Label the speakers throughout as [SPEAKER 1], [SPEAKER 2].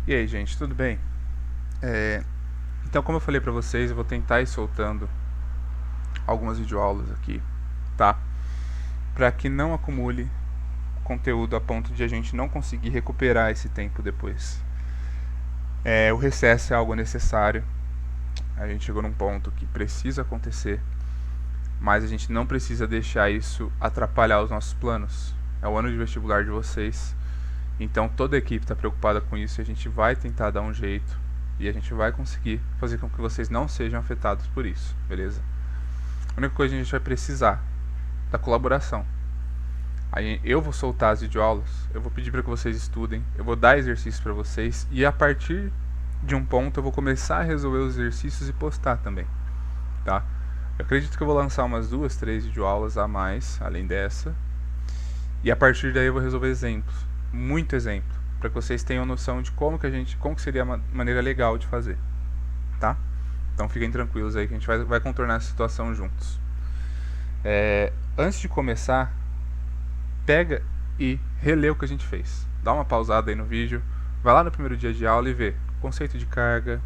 [SPEAKER 1] E aí, gente, tudo bem? Então, como eu falei pra vocês, eu vou tentar ir soltando algumas videoaulas aqui, tá? Pra que não acumule conteúdo a ponto de a gente não conseguir recuperar esse tempo depois. O recesso é algo necessário. A gente chegou num ponto que precisa acontecer, mas a gente não precisa deixar isso atrapalhar os nossos planos. É o ano de vestibular de vocês, então toda a equipe está preocupada com isso e a gente vai tentar dar um jeito e a gente vai conseguir fazer com que vocês não sejam afetados por isso, beleza? A única coisa que a gente vai precisar da colaboração. Aí eu vou soltar as videoaulas, eu vou pedir para que vocês estudem, eu vou dar exercícios para vocês e a partir de um ponto eu vou começar a resolver os exercícios e postar também, tá? Eu acredito que eu vou lançar umas 2, 3 videoaulas a mais, além dessa, e a partir daí eu vou resolver exemplos, muito exemplo, para que vocês tenham noção de como que seria a maneira legal de fazer, tá? Então fiquem tranquilos aí que a gente vai contornar essa situação juntos. Antes de começar, pega e relê o que a gente fez. Dá uma pausada aí no vídeo, vai lá no primeiro dia de aula e vê o conceito de carga,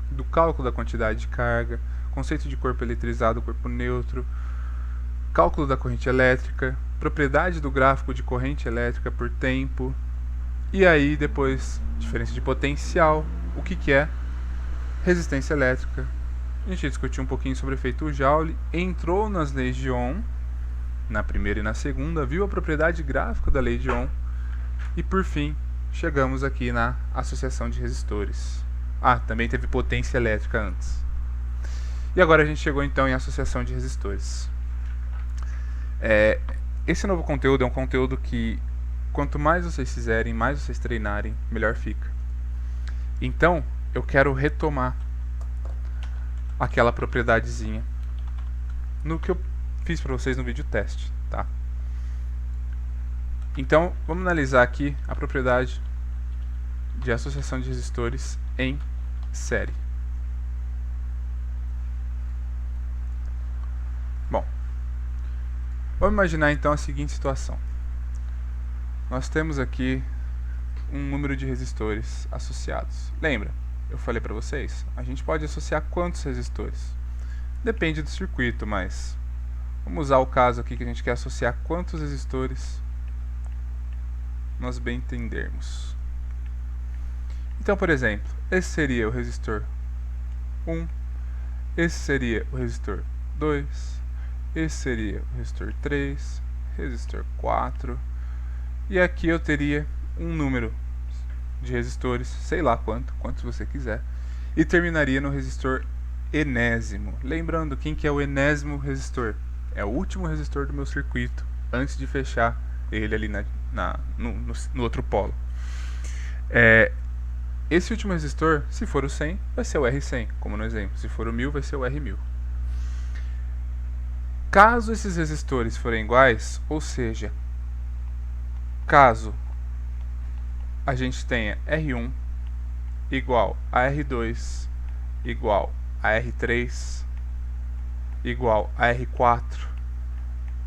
[SPEAKER 1] do cálculo da quantidade de carga, conceito de corpo eletrizado, corpo neutro, cálculo da corrente elétrica, propriedade do gráfico de corrente elétrica por tempo, e aí depois diferença de potencial, o que é resistência elétrica. A gente discutiu um pouquinho sobre efeito Joule, entrou nas leis de Ohm, na primeira e na segunda, viu a propriedade gráfica da lei de Ohm, e por fim chegamos aqui na associação de resistores. Também teve potência elétrica antes. E agora a gente chegou então em associação de resistores. Esse novo conteúdo é um conteúdo que quanto mais vocês fizerem, mais vocês treinarem, melhor fica. Então eu quero retomar aquela propriedadezinha no que eu fiz para vocês no vídeo teste, tá? Então vamos analisar aqui a propriedade de associação de resistores em série. Bom, vamos imaginar então a seguinte situação. Nós temos aqui um número de resistores associados. Lembra? Eu falei para vocês, a gente pode associar quantos resistores? Depende do circuito, mas vamos usar o caso aqui que a gente quer associar quantos resistores nós bem entendermos. Então, por exemplo, esse seria o resistor 1, esse seria o resistor 2, esse seria o resistor 3, resistor 4, e aqui eu teria um número de resistores, sei lá quantos você quiser, e terminaria no resistor enésimo. Lembrando, quem que é o enésimo resistor? É o último resistor do meu circuito, antes de fechar ele ali no outro polo. Esse último resistor, se for o 100, vai ser o R100, como no exemplo. Se for o 1000, vai ser o R1000. Caso esses resistores forem iguais, ou seja, caso a gente tenha R1 igual a R2 igual a R3 igual a R4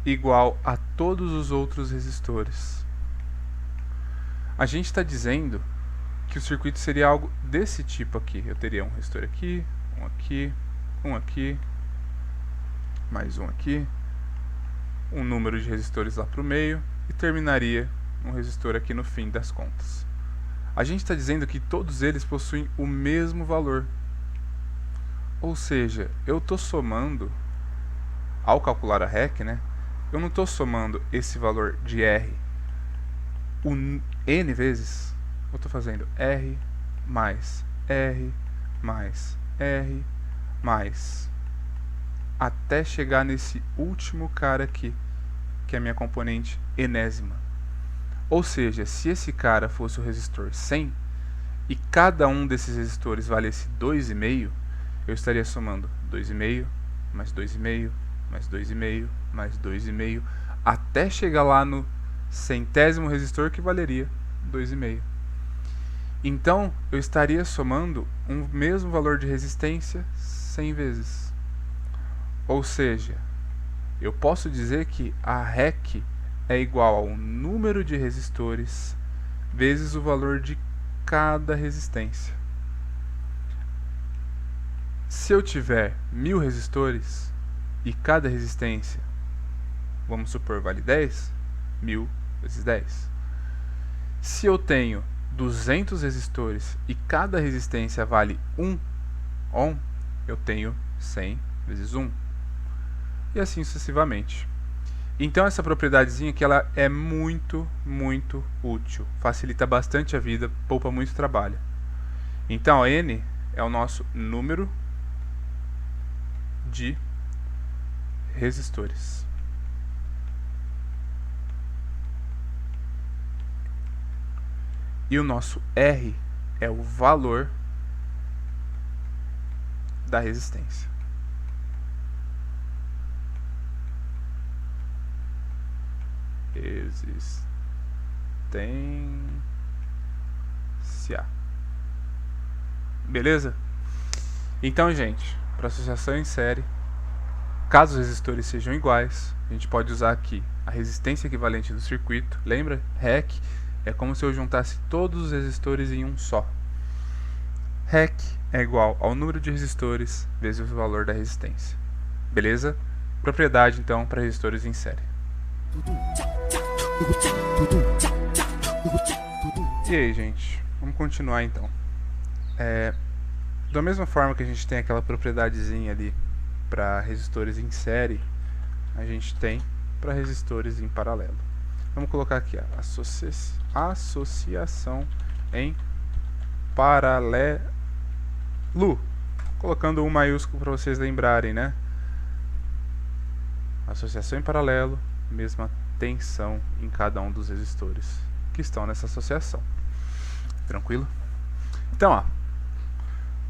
[SPEAKER 1] igual a todos os outros resistores, a gente está dizendo que o circuito seria algo desse tipo aqui. Eu teria um resistor aqui, um aqui, um aqui, mais um aqui, um número de resistores lá para o meio e terminaria um resistor aqui no fim das contas. A gente está dizendo que todos eles possuem o mesmo valor. Ou seja, eu estou somando, ao calcular a REC, né, eu não estou somando esse valor de R N vezes. Eu estou fazendo R mais R mais R mais até chegar nesse último cara aqui, que é a minha componente enésima. Ou seja, se esse cara fosse o resistor 100 e cada um desses resistores valesse 2,5, eu estaria somando 2,5 mais 2,5 mais 2,5 mais 2,5 até chegar lá no centésimo resistor, que valeria 2,5. Então eu estaria somando um mesmo valor de resistência 100 vezes. Ou seja, eu posso dizer que a REC é igual ao número de resistores vezes o valor de cada resistência. Se eu tiver 1000 resistores e cada resistência, vamos supor, vale 10, 1000 vezes 10. Se eu tenho 200 resistores e cada resistência vale 1 ohm, eu tenho 100 vezes 1. E assim sucessivamente. Então essa propriedadezinha aqui, ela é muito útil. Facilita bastante a vida, poupa muito trabalho. Então, N é o nosso número de resistores. E o nosso R é o valor da resistência. Resistência. Beleza? Então, gente, para associação em série, caso os resistores sejam iguais, a gente pode usar aqui a resistência equivalente do circuito. Lembra? REC é como se eu juntasse todos os resistores em um só. REC é igual ao número de resistores vezes o valor da resistência. Beleza? Propriedade, então, para resistores em série. E aí, gente? Vamos continuar, então. Da mesma forma que a gente tem aquela propriedadezinha ali para resistores em série, a gente tem para resistores em paralelo. Vamos colocar aqui a associação em paralelo, colocando um maiúsculo para vocês lembrarem, né? Associação em paralelo, mesma tensão em cada um dos resistores que estão nessa associação. Tranquilo? Então, ó,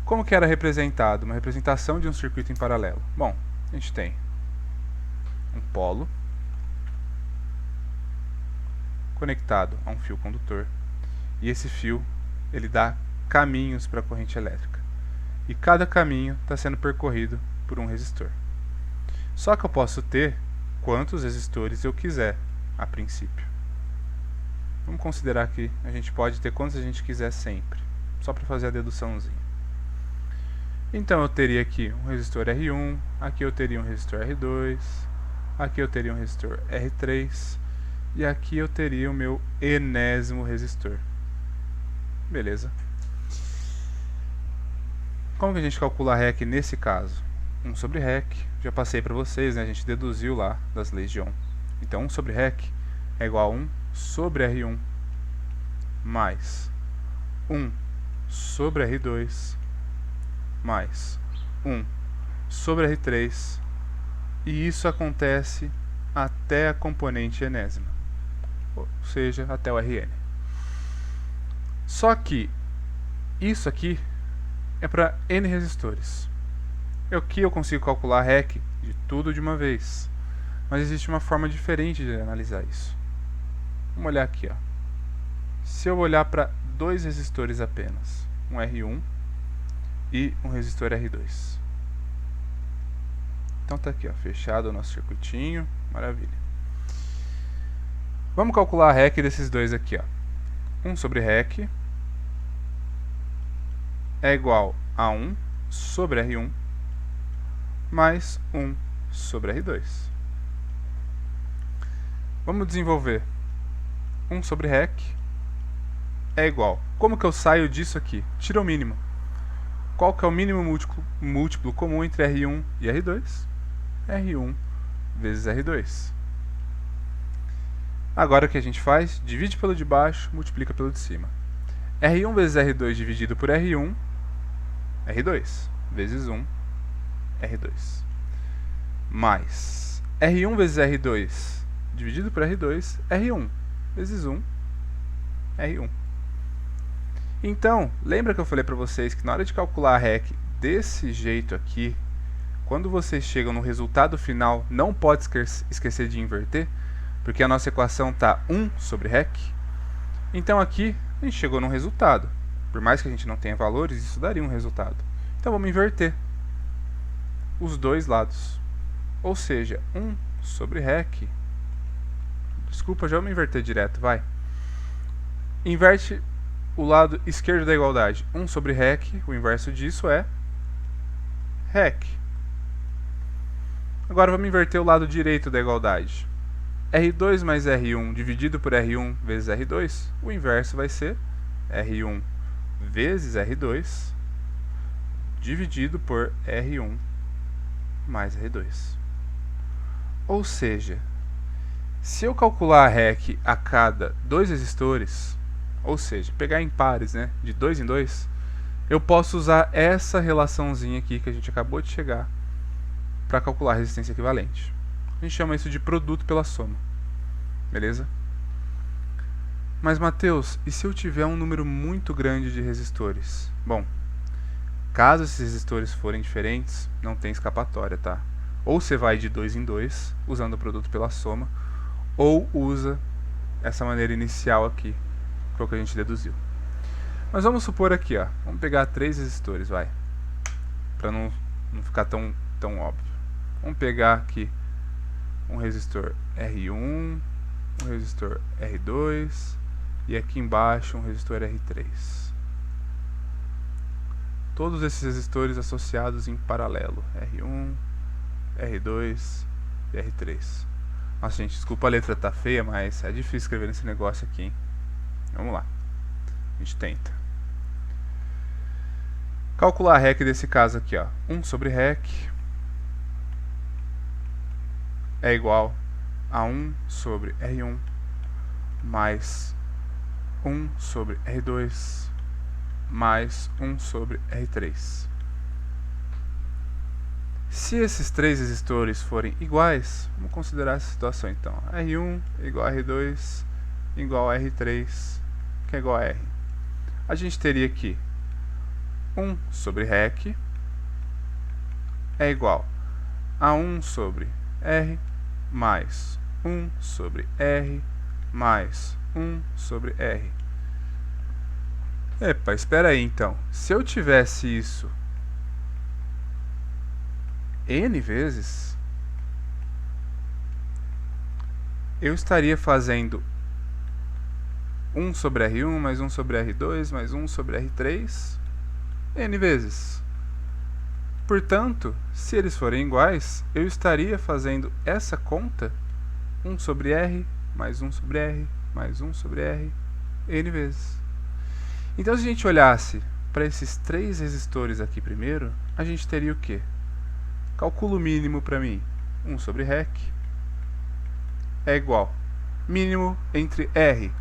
[SPEAKER 1] como que era representado? Uma representação de um circuito em paralelo. Bom, a gente tem um polo conectado a um fio condutor, e esse fio ele dá caminhos para a corrente elétrica, e cada caminho está sendo percorrido por um resistor. Só que eu posso ter quantos resistores eu quiser a princípio. Vamos considerar que a gente pode ter quantos a gente quiser sempre, só para fazer a deduçãozinha. Então eu teria aqui um resistor R1, aqui eu teria um resistor R2, aqui eu teria um resistor R3, e aqui eu teria o meu enésimo resistor. Beleza. Como que a gente calcula a REC nesse caso? 1 sobre REC, já passei para vocês, né? A gente deduziu lá das leis de Ohm. Então 1 sobre REC é igual a 1 sobre R1 mais 1 sobre R2 mais 1 sobre R3, e isso acontece até a componente enésima, ou seja, até o Rn. Só que isso aqui é para N resistores. Aqui eu consigo calcular a REC de tudo de uma vez, mas existe uma forma diferente de analisar isso. Vamos olhar aqui, ó. Se eu olhar para dois resistores apenas, um R1 e um resistor R2. Então tá aqui, ó, fechado o nosso circuitinho, maravilha. Vamos calcular a REC desses dois aqui, ó. 1 sobre REC é igual a 1 sobre R1 mais 1 sobre R2. Vamos desenvolver. 1 sobre REC é igual. Como que eu saio disso aqui? Tira o mínimo. Qual que é o mínimo múltiplo comum entre R1 e R2? R1 vezes R2. Agora o que a gente faz? Divide pelo de baixo, multiplica pelo de cima. R1 vezes R2 dividido por R1, R2, vezes 1, R2. Mais R1 vezes R2 dividido por R2, R1, vezes 1, R1. Então, lembra que eu falei para vocês que na hora de calcular a REC desse jeito aqui, quando vocês chegam no resultado final, não pode esquecer de inverter, porque a nossa equação está 1 sobre REC. Então aqui a gente chegou num resultado. Por mais que a gente não tenha valores, isso daria um resultado. Então vamos inverter os dois lados. Ou seja, 1 sobre REC Desculpa, já vamos inverter direto, vai. Inverte o lado esquerdo da igualdade. 1 sobre REC, o inverso disso é REC. Agora vamos inverter o lado direito da igualdade. R2 mais R1 dividido por R1 vezes R2, o inverso vai ser R1 vezes R2 dividido por R1 mais R2. Ou seja, se eu calcular a REC a cada 2 resistores, ou seja, pegar em pares, né, de 2 em 2, eu posso usar essa relaçãozinha aqui que a gente acabou de chegar para calcular a resistência equivalente. A gente chama isso de produto pela soma. Beleza? Mas, Matheus, e se eu tiver um número muito grande de resistores? Bom, caso esses resistores forem diferentes, não tem escapatória, tá? Ou você vai de 2 em 2, usando o produto pela soma, ou usa essa maneira inicial aqui, que foi o que a gente deduziu. Mas vamos supor aqui, ó, vamos pegar 3 resistores, vai, para não ficar tão óbvio. Vamos pegar aqui um resistor R1, um resistor R2 e aqui embaixo um resistor R3. Todos esses resistores associados em paralelo, R1, R2 e R3. Nossa, gente, desculpa a letra tá feia, mas é difícil escrever nesse negócio aqui, hein? Vamos lá, a gente tenta. Calcular a REC desse caso aqui, ó. 1 sobre REC é igual a 1 sobre R1 mais 1 sobre R2 mais 1 sobre R3. Se esses 3 resistores forem iguais, vamos considerar essa situação então. R1 igual a R2 igual a R3, que é igual a R. A gente teria aqui 1 sobre REC é igual a 1 sobre R mais 1 sobre R mais 1 sobre R. Epa, espera aí então. Se eu tivesse isso N vezes, eu estaria fazendo 1 sobre R1 mais 1 sobre R2 mais 1 sobre R3 N vezes. Portanto, se eles forem iguais, eu estaria fazendo essa conta 1 sobre R mais 1 sobre R mais 1 sobre R N vezes. Então, se a gente olhasse para esses 3 resistores aqui primeiro, a gente teria o quê? Cálculo mínimo para mim, 1 sobre REC é igual mínimo entre R.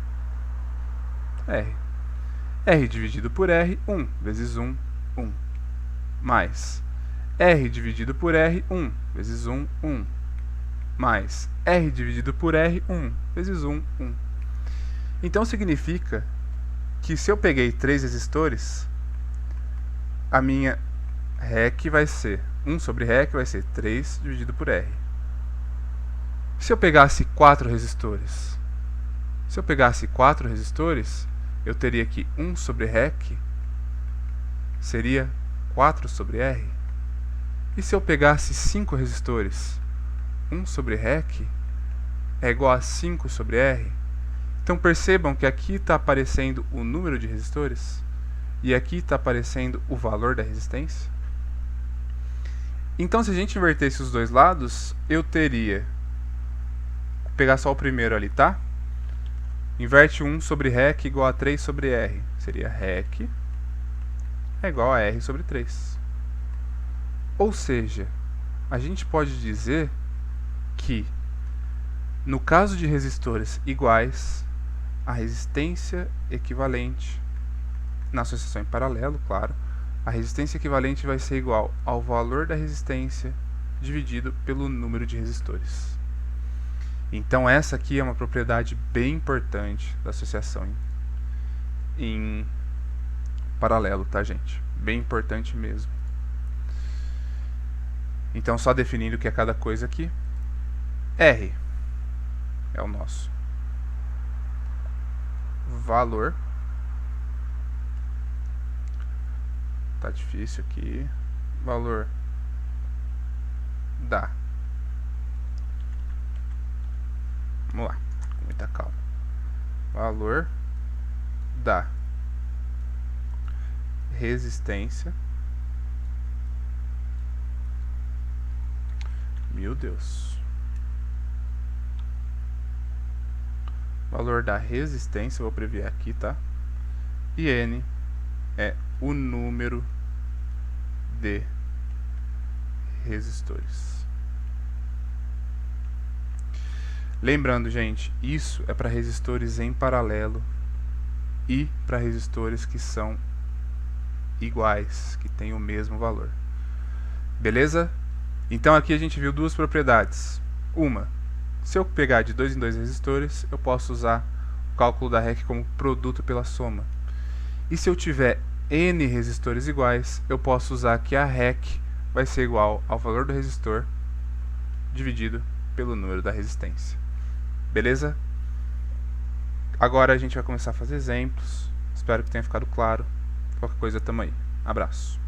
[SPEAKER 1] R dividido por R, 1 vezes 1, 1. Mais R dividido por R, 1 vezes 1, 1. Mais R dividido por R, 1 vezes 1, 1. Então significa que se eu peguei 3 resistores, a minha REC vai ser 1 sobre REC vai ser 3 dividido por R. Se eu pegasse 4 resistores, eu teria que 1 sobre REC seria 4 sobre R. E se eu pegasse 5 resistores, 1 sobre REC é igual a 5 sobre R. Então percebam que aqui está aparecendo o número de resistores e aqui está aparecendo o valor da resistência. Então, se a gente invertesse os dois lados, eu teria... Vou pegar só o primeiro ali, tá? Inverte 1 sobre REC igual a 3 sobre R. Seria REC é igual a R sobre 3. Ou seja, a gente pode dizer que, no caso de resistores iguais, a resistência equivalente, na associação em paralelo, claro, a resistência equivalente vai ser igual ao valor da resistência dividido pelo número de resistores. Então essa aqui é uma propriedade bem importante da associação em paralelo, tá, gente? Bem importante mesmo. Então, só definindo o que é cada coisa aqui. R é o nosso valor. Tá difícil aqui. Valor da... Vamos lá. muita calma. Valor da resistência. Meu Deus. Valor da resistência, vou abreviar aqui, tá? E N é o número de resistores. Lembrando, gente, isso é para resistores em paralelo e para resistores que são iguais, que têm o mesmo valor. Beleza? Então aqui a gente viu duas propriedades. Uma, se eu pegar de 2 em 2 resistores, eu posso usar o cálculo da REC como produto pela soma. E se eu tiver N resistores iguais, eu posso usar que a REC vai ser igual ao valor do resistor dividido pelo número da resistência. Beleza? Agora a gente vai começar a fazer exemplos. Espero que tenha ficado claro. Qualquer coisa, tamo aí. Abraço.